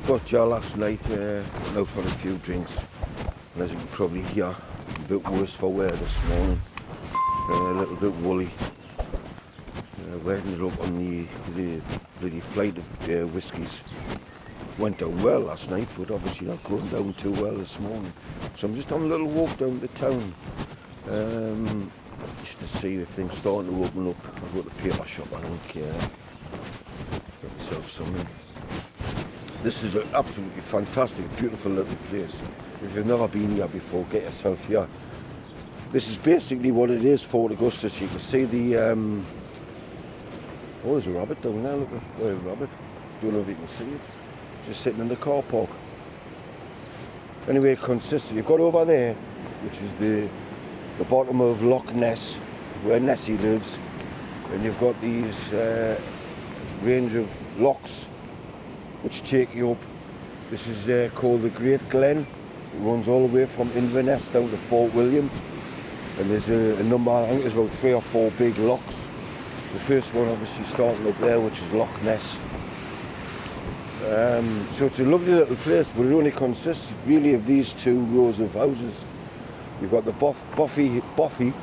got here last night, went out for a few drinks, and as you can probably hear, a bit worse for wear this morning, a little bit woolly. We ended up on the bloody flight of whiskies. Went down well last night, but obviously not going down too well this morning. So I'm just on a little walk down the town, just to see if things starting to open up. I've got the paper shop, I don't care. Get myself something. This is an absolutely fantastic, beautiful little place. If you've never been here before, get yourself here. This is basically what it is, Fort Augustus. You can see the, oh, there's a rabbit down there, look, there's a rabbit. Don't know if you can see it. Just sitting in the car park. Anyway, it consists of, you've got over there, which is the bottom of Loch Ness, where Nessie lives, and you've got these range of lochs which take you up. This is called the Great Glen. It runs all the way from Inverness down to Fort William, and there's a number, I think there's about 3 or 4 big lochs. The first one obviously starting up there, which is Loch Ness. So it's a lovely little place, but it only consists really of these 2 rows of houses. You've got the Boffy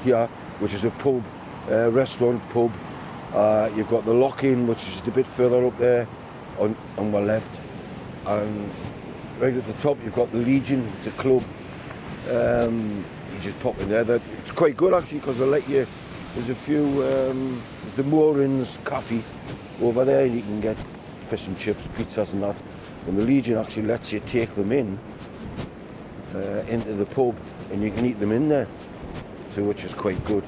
here, which is a pub, restaurant pub. You've got the Loch Inn, which is a bit further up there on my left. And right at the top you've got the Legion, it's a club. You just pop in there. It's quite good actually, because they let you, there's a few, the Moorings Cafe over there, and you can get fish and chips, pizzas and that. And the Legion actually lets you take them in into the pub, and you can eat them in there, so which is quite good.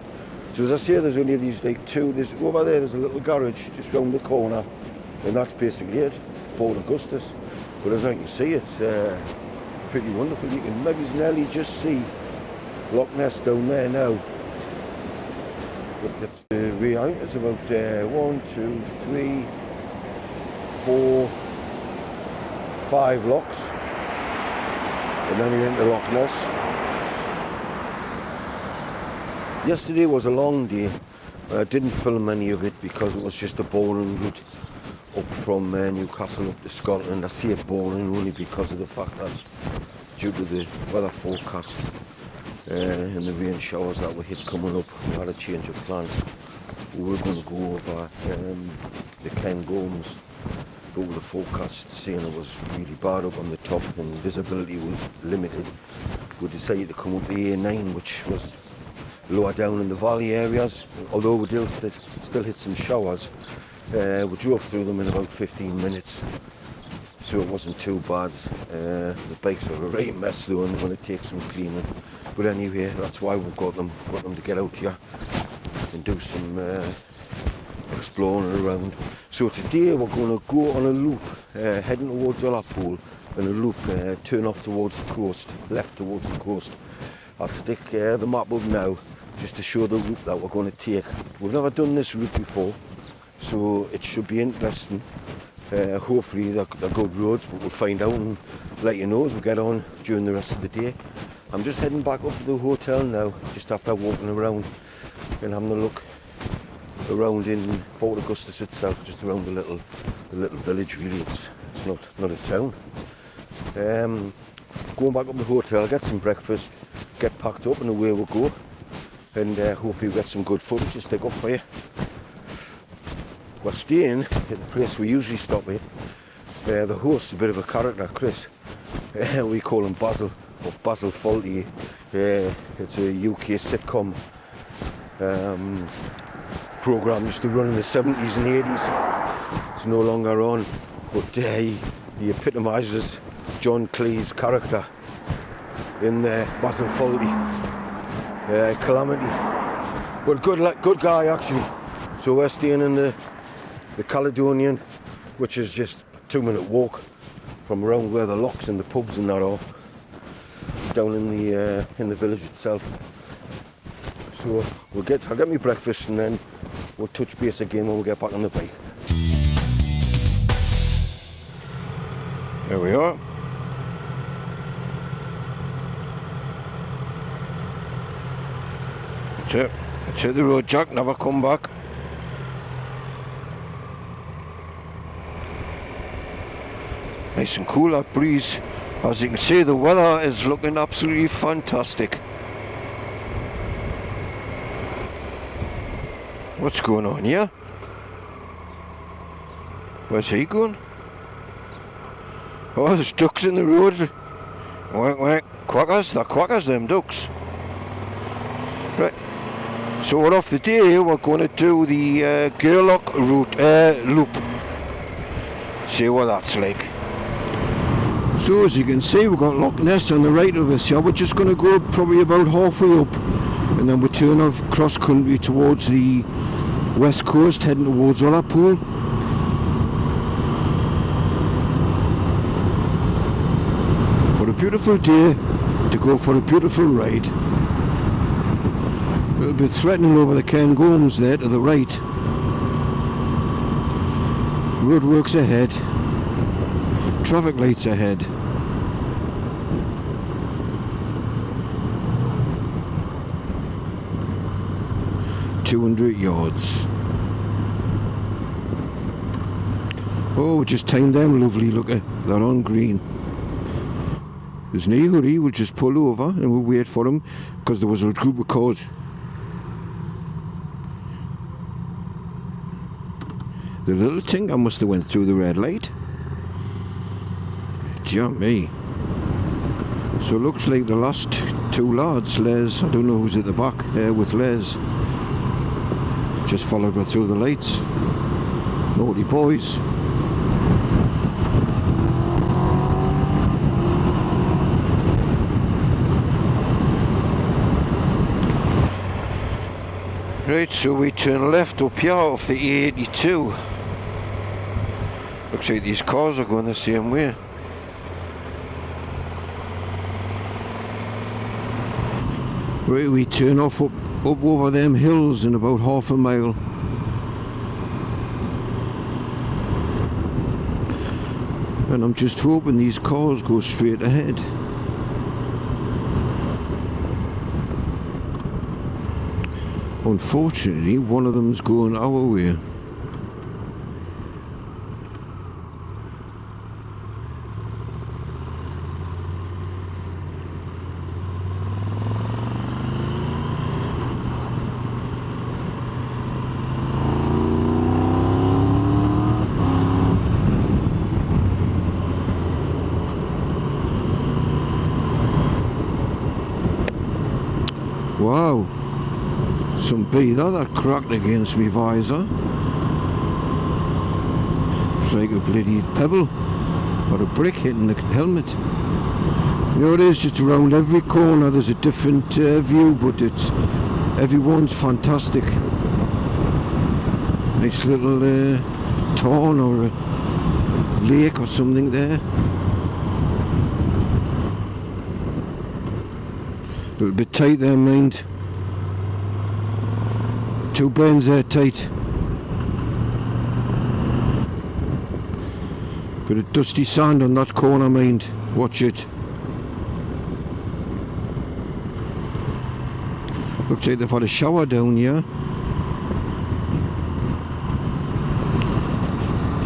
So as I say, there's only these like 2. There's over there. There's a little garage just round the corner, and that's basically it, Fort Augustus. But as I can see, it's pretty wonderful. You can maybe nearly just see Loch Ness down there now. But it's about 1, 2, 3, 4, 5 lochs, and then you're into Loch Ness. Yesterday was a long day. I didn't film any of it because it was just a boring route up from Newcastle up to Scotland. I say it boring only because of the fact that due to the weather forecast and the rain showers that we hit coming up, we had a change of plans. We were going to go over the Cairngorms, but with the forecast saying it was really bad up on the top and visibility was limited, we decided to come up the A9, which was lower down in the valley areas. Although we still hit some showers, we drove through them in about 15 minutes, so it wasn't too bad. The bikes are a right mess though, and they're going to take some cleaning. But anyway, that's why we've got them to get out here and do some exploring around. So today we're going to go on a loop, heading towards Ullapool, and a loop, turn off towards the coast, left towards the coast. I'll stick the map up now, just to show the route that we're going to take. We've never done this route before, so it should be interesting. Hopefully they're good roads, but we'll find out and let you know as we get on during the rest of the day. I'm just heading back up to the hotel now, just after walking around and having a look around in Fort Augustus itself, just around the little village really. It's not a town. Going back up to the hotel, get some breakfast, get packed up, and away we'll go. And hopefully we'll get some good footage to stick up for you. We're staying at the place we usually stop at. The host's a bit of a character, Chris. We call him Basil, or Basil Fawlty. It's a UK sitcom programme used to run in the 70s and 80s. It's no longer on, but he epitomises John Cleese's character in Basil Fawlty, Calamity. But good guy actually. So we're staying in the Caledonian, which is just a 2-minute walk from around where the lochs and the pubs and that are, down in the village itself. So I'll get me breakfast and then we'll touch base again when we get back on the bike. There we are. That's it. That's hit the road, Jack. Never come back. Nice and cool, that breeze. As you can see, the weather is looking absolutely fantastic. What's going on here? Where's he going? Oh, there's ducks in the road. Whack, whack. Quackers? They're quackers, them ducks. Right. So we're off the day. We're going to do the Gairloch route, loop. See what that's like. So as you can see, we've got Loch Ness on the right of us here. We're just going to go probably about halfway up, and then we turn off cross country towards the west coast, heading towards Ullapool. What a beautiful day to go for a beautiful ride. A little bit threatening over the Cairngorms there to the right. Roadworks ahead. Traffic lights ahead. $200. Oh, we just timed them lovely, look at they're on green. There's no hurry, we'll just pull over and we'll wait for them because there was a group of cars. The little thing, I must have went through the red light. Jump me. So it looks like the last two lads, Les, I don't know who's at the back, with Les. Just followed her through the lights. Naughty boys. Right, so we turn left up here off the A82. Looks like these cars are going the same way. Right, we turn off up over them hills in about half a mile. And I'm just hoping these cars go straight ahead. Unfortunately, one of them's going our way. Wow, some beather that cracked against me visor. It's like a bloody pebble or a brick hitting the helmet. You know, it is just around every corner there's a different view, but everyone's fantastic. Nice little tarn or a lake or something there. A little bit tight there, mind. Two bends there tight. Bit of dusty sand on that corner, mind. Watch it. Looks like they've had a shower down here.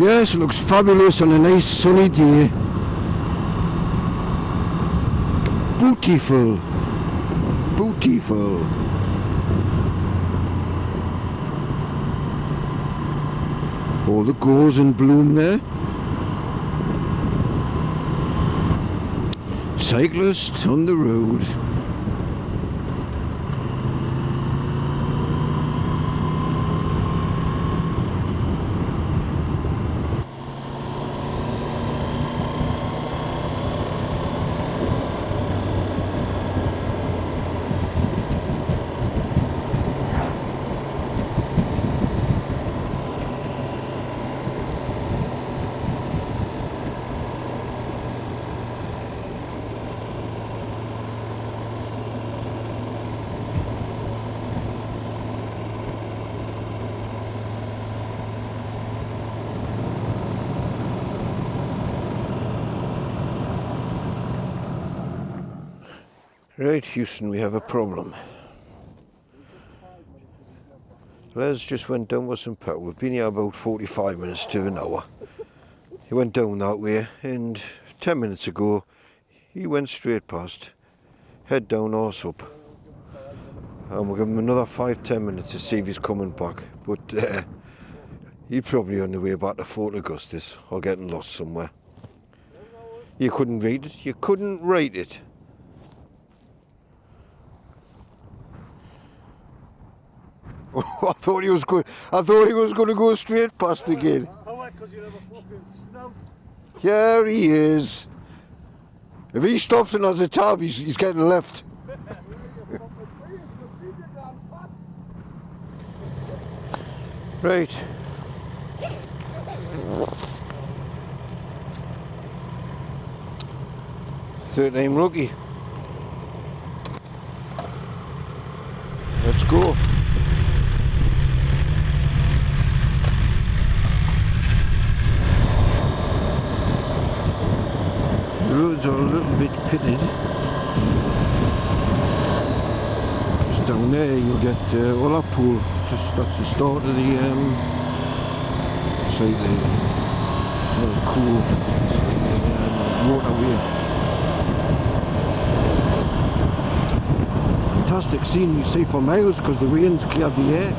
Yes, it looks fabulous on a nice sunny day. Beautiful. Beautiful. All the gorse in bloom there. Cyclists on the road. Right, Houston, we have a problem. Les just went down with some petrol. We've been here about 45 minutes to an hour. He went down that way, and 10 minutes ago he went straight past, head down, horse up, and we'll give him another 5-10 minutes to see if he's coming back. But he's probably on the way back to Fort Augustus or getting lost somewhere. You couldn't read it. You couldn't write it. I thought he was going to go straight past again. Because you have a fucking snout. Here he is. If he stops and has a tab, he's getting left. Right. Third-name rookie. Let's go. The roads are a little bit pitted. Just down there you'll get Ullapool. Just that's the start of the it's like the little cove, it's like the waterway. Fantastic scene you see for miles because the rain's cleared the air.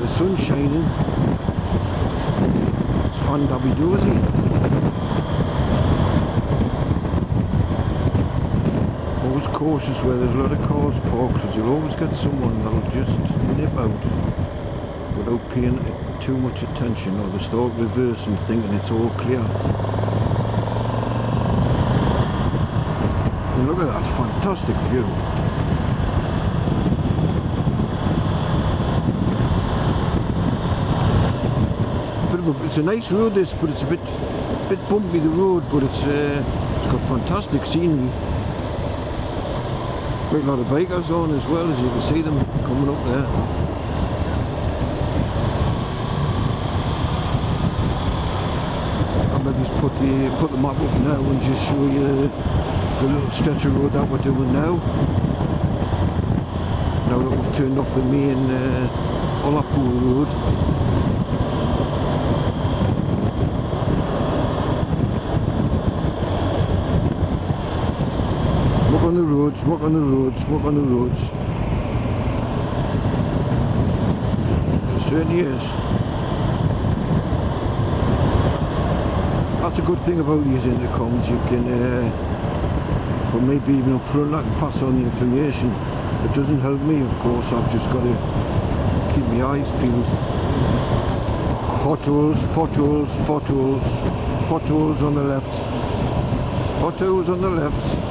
The sun's shining. It's fun dabby dozy. Always cautious where there's a lot of cars parked because you'll always get someone that'll just nip out without paying too much attention, or they start reversing thinking it's all clear. And look at that fantastic view. It's a nice road this, but it's a bit bumpy the road, but it's got fantastic scenery. Quite a lot of bikers on as well, as you can see them coming up there. I'll maybe just put the map up now and just show you the little stretch of road that we're doing now. Now that we've turned off the main Ullapool road. On the roads, smoke on the roads, smoke on the roads. It certainly is. That's a good thing about these intercoms. You can, for maybe even up front, I can pass on the information. It doesn't help me, of course. I've just got to keep my eyes peeled. Potholes, potholes, potholes, potholes on the left. Potholes on the left.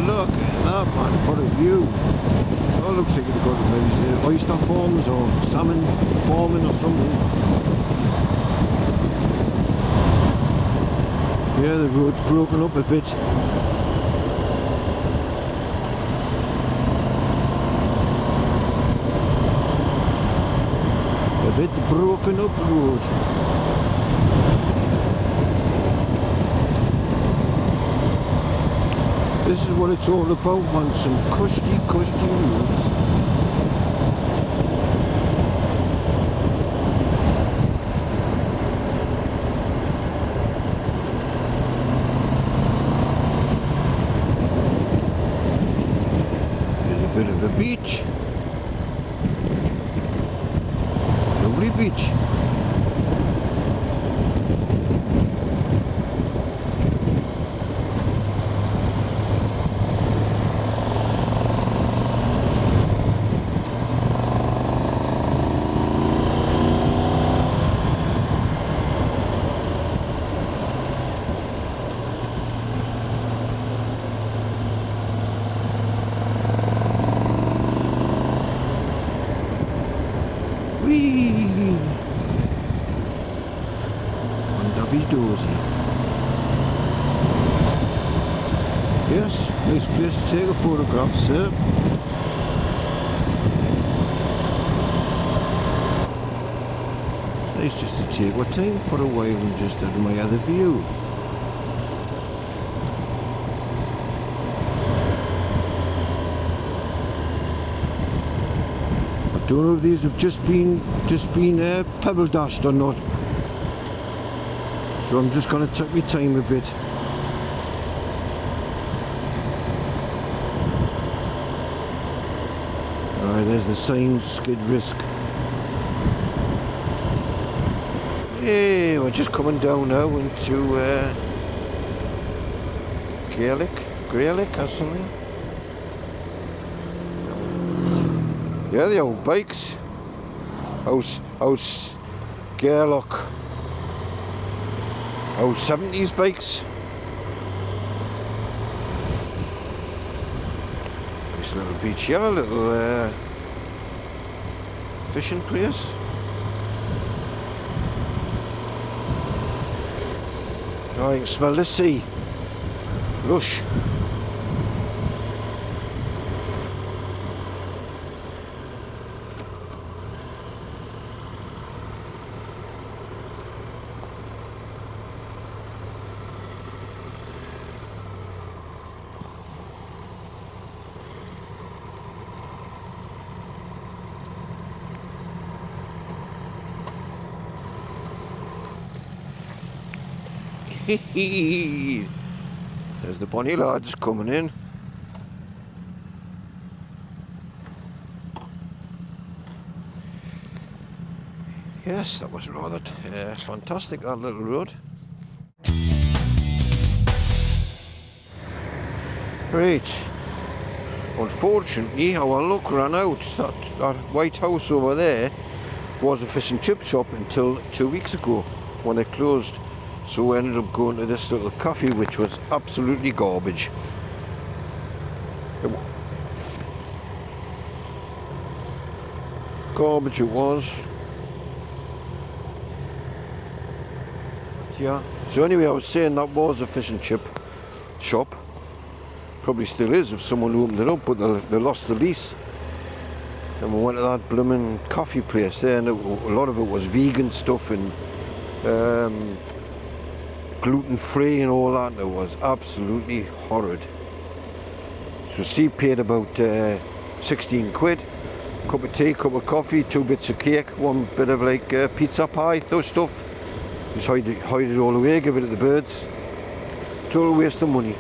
Look at that, man, what a view. Oh, looks like it's got maybe oyster farms or salmon farming or something. Yeah, the road's broken up a bit. A bit broken up road. This is what it's all about, man, some cushy roads. There's a bit of a beach. Lovely beach. Dozy. Yes, nice place to take a photograph, sir. It's nice just to take our time for a while and just admire the view. Don't know if these have just been pebble dashed or not. So I'm just going to take my time a bit. Alright, there's the sign, skid risk. Hey, we're just coming down now into Gairloch or something. Yeah, the old bikes. House Gairloch. Old 70s bikes. This little beach here, a little fishing place. Oh, you can smell the sea. Lush. There's the bonny lads coming in. Yes, that was rather fantastic, that little road. Right. Unfortunately, our luck ran out. That white house over there was a fish and chip shop until 2 weeks ago when it closed. So we ended up going to this little cafe, which was absolutely garbage. Garbage it was. Yeah. So anyway, I was saying that was a fish and chip shop. Probably still is if someone opened it up, but they lost the lease. And we went to that blooming coffee place there, and a lot of it was vegan stuff and gluten-free and all that. It was absolutely horrid. So Steve paid about 16 quid. Cup of tea, cup of coffee, 2 bits of cake, 1 bit of like pizza pie, those stuff. Just hide it all away, give it to the birds. Total waste of money.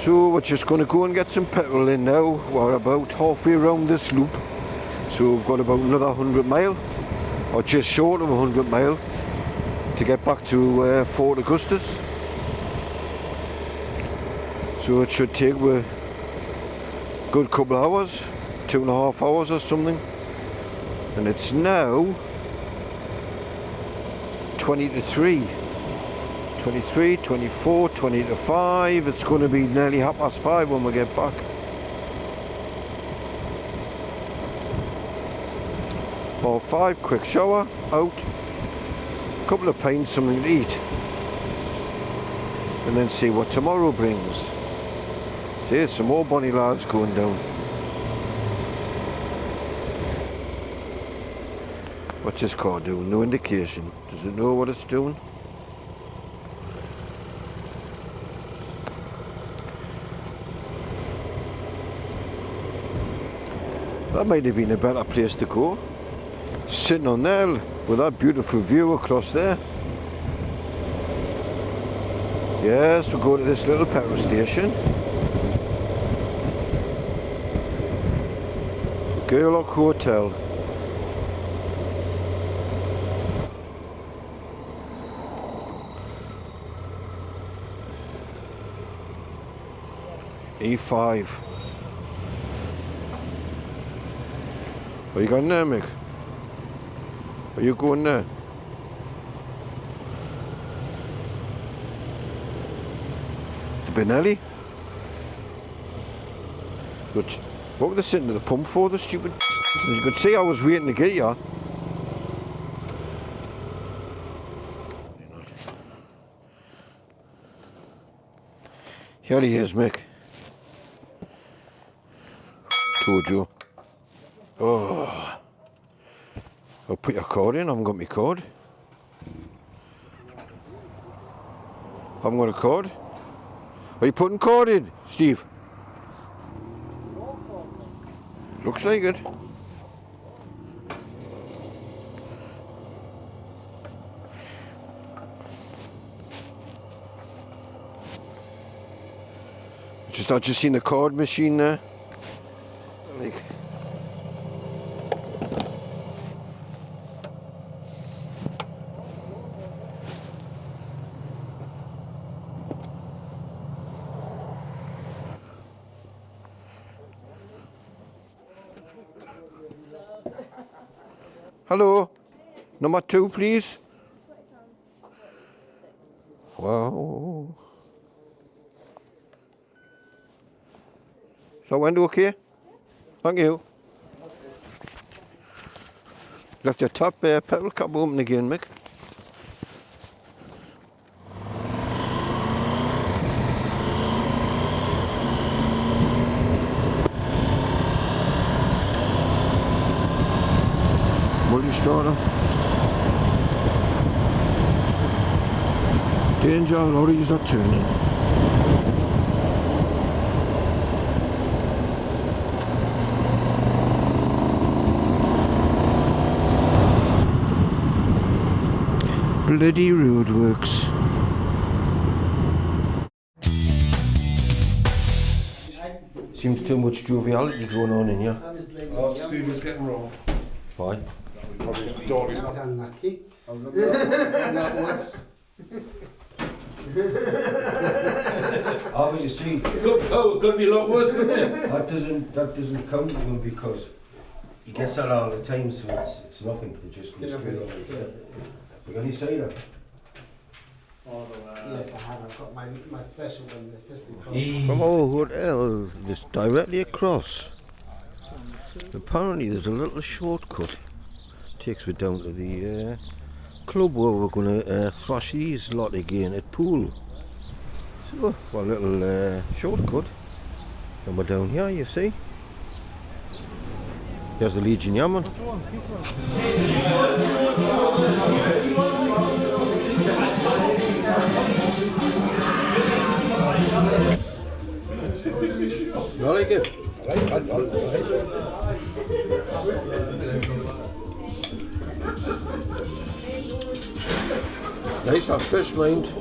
So we're just going to go and get some petrol in now. We're about halfway around this loop. So we've got about another 100 mile, or just short of 100 mile, to get back to Fort Augustus. So it should take a good couple of hours, 2.5 hours or something. And it's now 20 to 3. 23, 24, 20 to 5. It's going to be nearly 5:30 when we get back. About 5, quick shower, out, couple of pints, something to eat, and then see what tomorrow brings. See, there's some more bonny lads going down. What's this car doing? No indication. Does it know what it's doing? That might have been a better place to go. Sitting on there with that beautiful view across there. Yes, we'll go to this little petrol station. Gairloch Hotel. E5. Are you going there, Mick? Are you going there? To Benelli? But what were they sitting at the pump for, the stupid? You could see I was waiting to get you. Here he is, Mick. Told you. Oh. I'll put your card in. I haven't got my card. Haven't got a card. Are you putting card in, Steve? Looks like it. I just seen the card machine there. Like, hello, number 2 please. Wow. So went okay? Thank you. Left your top pedal cap open again, Mick. Multi-starter. Danger, lorries are turning. Bloody roadworks. Seems too much joviality going on in here. Oh, Steve was getting wrong. Why? That's unlucky. Oh, you see, Could be a lot worse, couldn't it? that doesn't count with him because he gets that all the time, so it's nothing. It just goes straight over his head. You got any cider? Yes, I have. I've got my special one, the fisting From our hotel, just directly across. Apparently there's a little shortcut. Takes me down to the club where we're going to thrash these lot again at pool. So, for a little shortcut. And we're down here, you see. There's the Legion Yaman. You like it? Nice and fish, mind.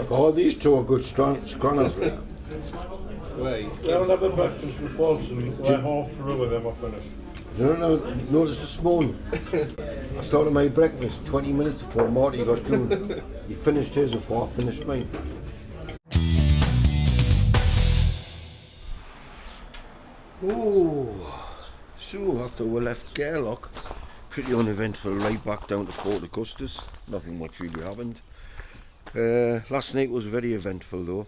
Oh, these two are good scrunners, like. They'll have a breakfast with us and we're half through with them, I finished. No, notice this morning. I started my breakfast 20 minutes before Marty got through. He finished his before I finished mine. Oh, so after we left Gairloch, pretty uneventful right back down to Fort Augustus. Nothing much really happened. Last night was very eventful though.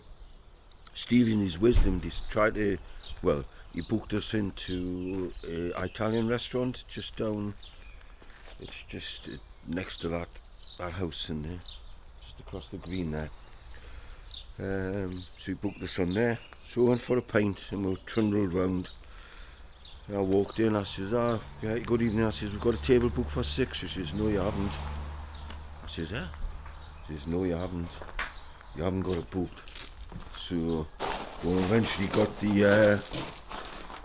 Steve in his wisdom tried to, well, he booked us into an Italian restaurant just down, it's just next to that house in there, just across the green there. So he booked us on there. So we went for a pint and we trundled round. And I walked in, I says, yeah, good evening. I says, we've got a table booked for 6. She says, no you haven't. I says, yeah? She says, no you haven't. You haven't got it booked. So we eventually got to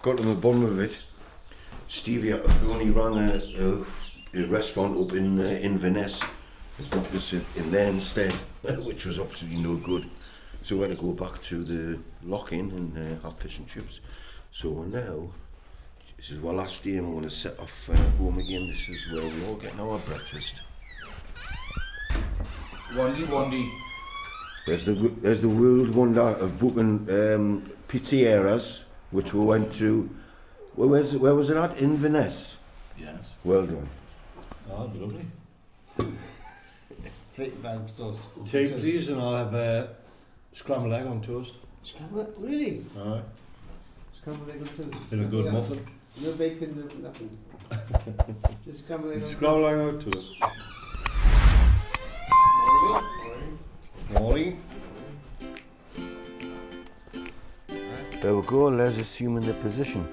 the bottom of it. Stevie only rang a restaurant up in Inverness and booked us in there instead, which was absolutely no good. So we had to go back to the lock-in and have fish and chips. So now, this is our last day and we're going to set off home again. This is where we're all getting our breakfast. Wandy. There's the world wonder of booking pizzerias, which we went to. Where was it at? Inverness. Yes. Well done. Oh, lovely. thick valve sauce. Tea please, and I'll have scrambled egg on toast. Scrambled? Really? Alright. Scrambled egg on toast? In a good muffin. No bacon, no nothing. Just scrambled egg on Scrambled egg on toast. Morning. There we go, let's assume in the position.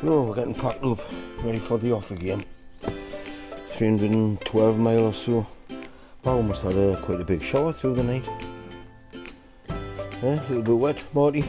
So we're getting packed up, ready for the off again. 312 miles or so. I almost had quite a big shower through the night. A little bit wet, Marty.